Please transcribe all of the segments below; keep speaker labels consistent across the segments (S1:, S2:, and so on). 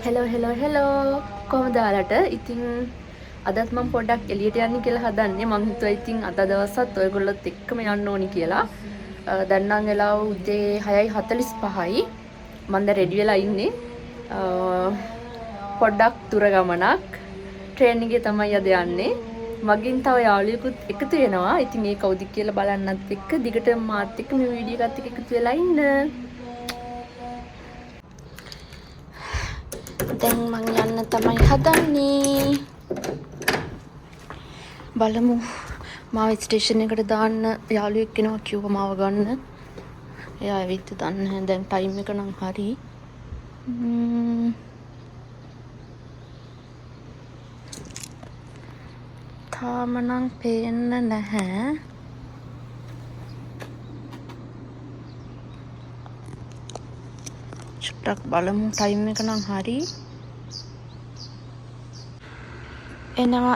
S1: Hello කොහමද ඔයාලට? ඉතින් අදත් මම පොඩ්ඩක් එළියට යන්න කියලා හදන්නේ. මං හිතුවා ඉතින් අද දවසත් ඔයගොල්ලොත් එක්කම යන්න ඕනි කියලා. දැන් නම් වෙලාව උදේ 6:45යි. මම දැන් රෙඩි වෙලා ඉන්නේ. පොඩ්ඩක් දුර ගමනක් ට්‍රේන් එකේ තමයි අද යන්නේ. මගින් තව යාළුවෙකුත් එකතු වෙනවා. ඉතින් ඒ කවුද කියලා බලන්නත් එක්ක දිගට මාත් එක්ක මේ වීඩියෝ එකත් එක්ක එකතු වෙලා ඉන්න. දැන් මං යන්න තමයි හදන්නේ. බලමු මාව ස්ටේෂන් එකට දාන්න යාළුවෙක් කෙනෙක් කිව්වා මාව ගන්න. එයා ඇවිත් දන්නේ නැහැ. දැන් ටයිම් එක නම් හරි. තාම නම් පේන්න නැහැ. චුට්ටක් බලමු ටයිම් එක නම් හරි. එනවා.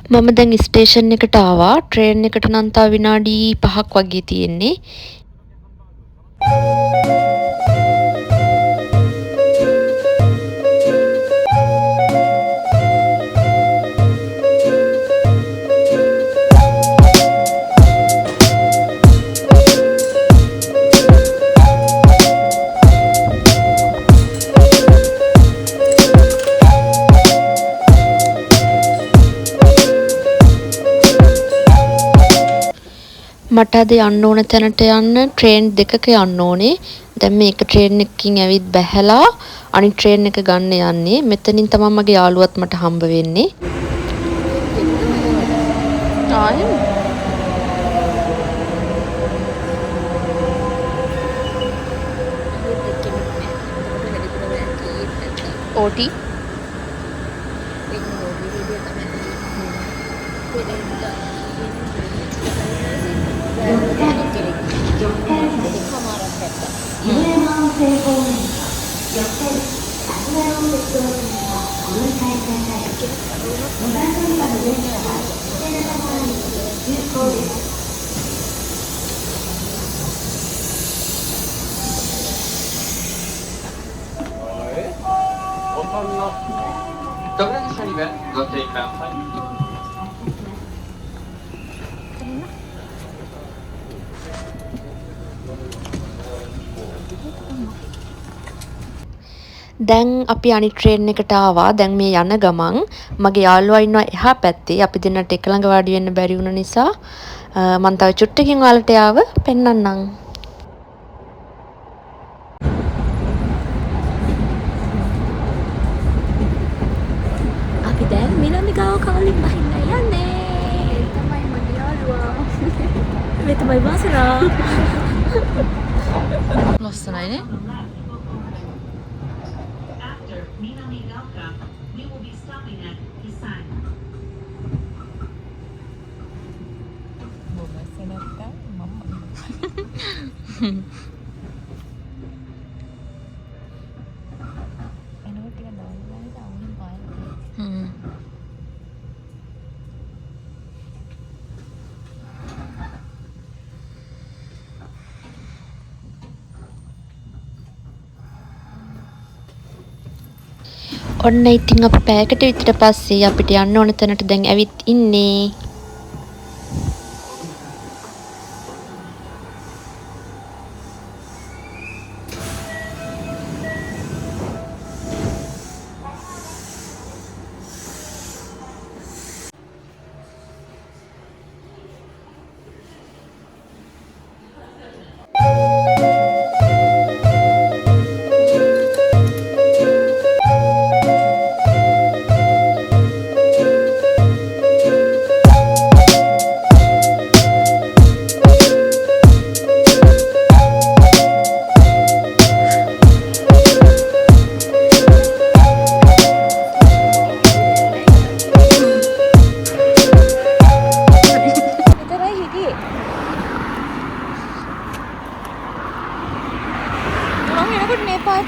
S1: මම දැන් ස්ටේෂන් එකට ආවා. ට්‍රේන් එකට නම් තව විනාඩි 5ක් වගේ තියෙන්නේ. මට අද යන්න ඕන තැනට යන්න ට්‍රේන් දෙකක යන්න ඕනේ. දැන් මේක ට්‍රේන් එකකින් ඇවිත් බැහැලා අනිත් ට්‍රේන් එක ගන්න යන්නේ. මෙතනින් තමයි මගේ යාළුවත් මට හම්බ වෙන්නේ. ඕටි දැන් අපි අනිත් ට්‍රේන් එකට ආවා. දැන් මේ යන ගමන් මගේ යාළුවා ඉන්නවා එහා පැත්තේ. අපි දෙන්නට එක ළඟ වාඩි වෙන්න බැරි වුණ නිසා මම තව චුට්ටකින් ඔයාලට ආව පෙන්නන්නම්. අපි දැන් මිලන්ගාව කවලින් බහින්න යන්නේ. ඒ තමයි මගේ යාළුවා. මේ තමයි වාසනා. ලස්සනයිනේ. ඔන්න ඉතින් අපි පැයකට විතර පස්සේ අපිට යන්න ඕන තැනට දැන් ඇවිත් ඉන්නේ.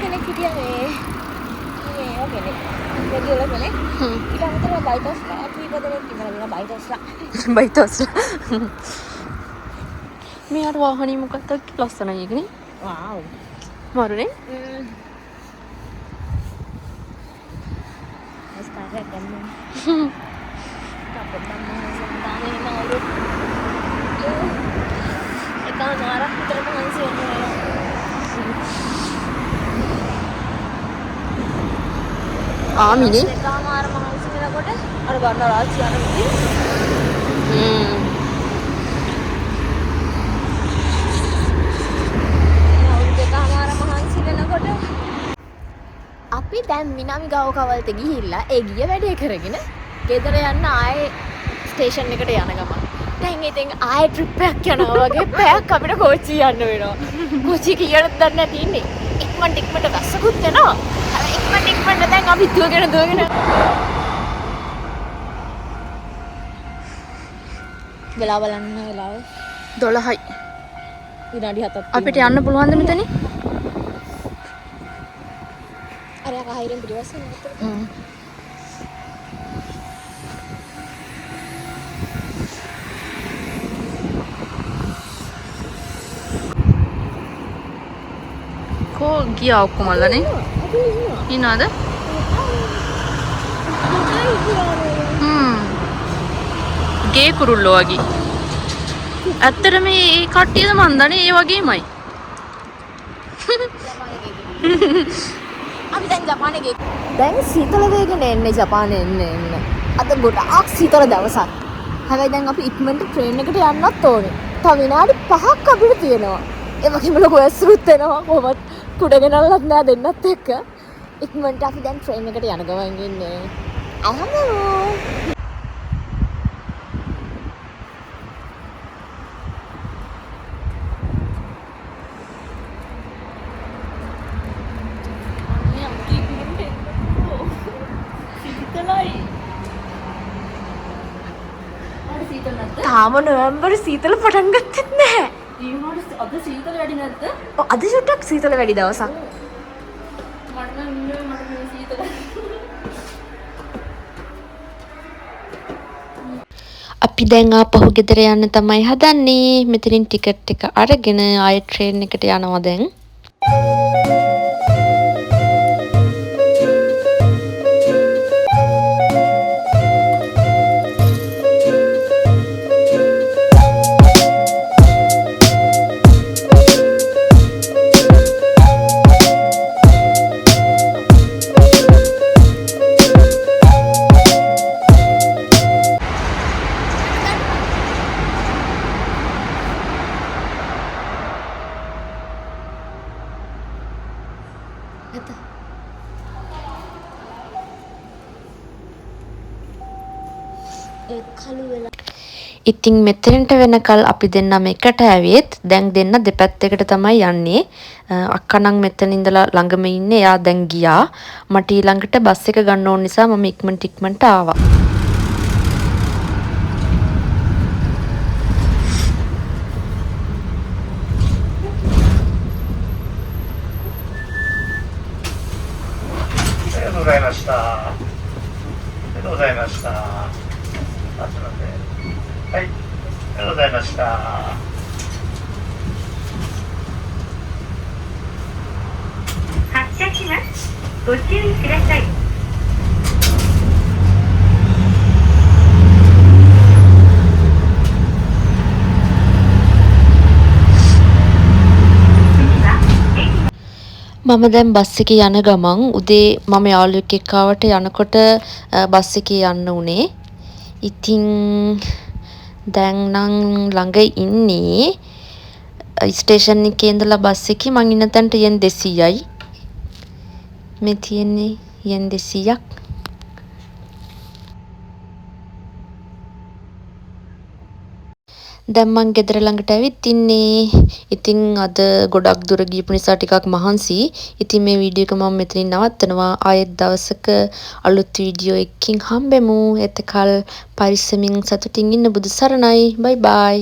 S2: කෙනෙක් හිටියා මේ ඔකනේ රෙගියුලර් කෙනෙක් ඊට අමතරව බයිටස්ලා කීප දෙනෙක් ඉන්නවා බයිටස්ලා
S1: මෙයාට වාහනේ මොකක්ද ලස්සනයි ඒකනේ
S2: වාව්
S1: මරුනේ
S2: ස්කාරයක් ගන්න අපිට නම් සම්දානේ නවරු එකම මාරක් විතර මහන්සි වෙනවා
S1: ආමිනේ
S2: එකම මාර මහන්සි වෙනකොට අර ගන්න රාජ්‍ය යන විදිහ අපි දැන් මිනාමි ගාව කවල්ට ගිහිල්ලා ඒ ගිය වැඩේ කරගෙන ගෙදර යන්න ආයේ ස්ටේෂන් එකට යන ගමන් දැන් ඉතින් ආයේ ට්‍රිප් එකක් යනවා වගේ පැයක් අපිට කෝච්චි යන්න වෙනවා කෝච්චි කීයටද දන්නේ නැති ඉන්නේ ඉක්මනට ගස්සකුත් වෙනවා හැබැයි ඉක්මනට දැන් අපි දුවගෙන වෙලාව බලන්න වෙලාව
S1: 12යි
S2: විනාඩි 7ක්
S1: අපිට යන්න පුළුවන්ද මෙතනින්
S2: අර කහිරෙන් පිටිවස්සෙන් නතර
S1: කෝ ගියා ඔක්කොමල්ලානේ ඉන්නවද ගේ කුරුල්ලෝ වගේ ඇත්තට මේ කට්ටියද මන් දන්නේ ඒ වගේමයි
S2: අපි දැන් ජපානේ ගියේ. දැන් සීතල වේගෙන එන්නේ ජපානේ එන්න. අද ගොඩාක් සීතල දවසක්. හැබැයි දැන් අපි ඉක්මනට ට්‍රේන් එකට යන්නත් ඕනේ. තව විනාඩි 5ක් අපිට තියෙනවා. ඒ වගේම ලොකු ඇස්රුත් එනවා. කොහොමත් කුඩගෙනල්ලත් නෑ දෙන්නත් එක්ක. ඉක්මනට අපි දැන් ට්‍රේන් එකට යන ගමන් ඉන්නේ. අහමු. තාම නොවැම්බර් සීතල පටන් ගත්තෙත් නැහැ.
S1: අද සීතල වැඩි නැද්ද?
S2: ඔව් අද චුට්ටක් සීතල වැඩි දවසක්.
S1: මට නම් මේ සීතල. අපි දැන් ආපහු ගෙදර යන්න තමයි හදන්නේ. මෙතනින් ටිකට් එක අරගෙන ආයෙ ට්‍රේන් එකට යනවා දැන්. ඉතින් මෙතනට වෙනකල් අපි දෙන්නම එකට ඇවිත් දැන් දෙන්න දෙපැත්තකට තමයි යන්නේ. අක්කා නම් මෙතන ඉඳලා ළඟම ඉන්නේ. එයා දැන් ගියා. මට ඊළඟට බස් එක ගන්න ඕන නිසා මම ඉක්මනට ආවා. මම දැන් බස් එකේ යන ගමන් උදේ මම යාළුවෙක් එක්ක ආවට යනකොට බස් එකේ යන්න උනේ. ඉතින් දැන් නම් ළඟ ඉන්නේ ස්ටේෂන් එකේ ඉඳලා බස් එකේ මං ඉන්න තැනට yen 200යි. මේ තියෙන්නේ yen 200ක්. දැන් මං ගෙදර ළඟට ඇවිත් ඉන්නේ. ඉතින් අද ගොඩක් දුර ගියපු නිසා ටිකක් මහන්සි. ඉතින් මේ වීඩියෝ එක මම මෙතනින් නවත්තනවා. ආයෙත් දවසක අලුත් වීඩියෝ එකකින් හම්බෙමු. එතකල් පරිස්සමින් සතුටින් ඉන්න බුදු සරණයි. බයි බයි.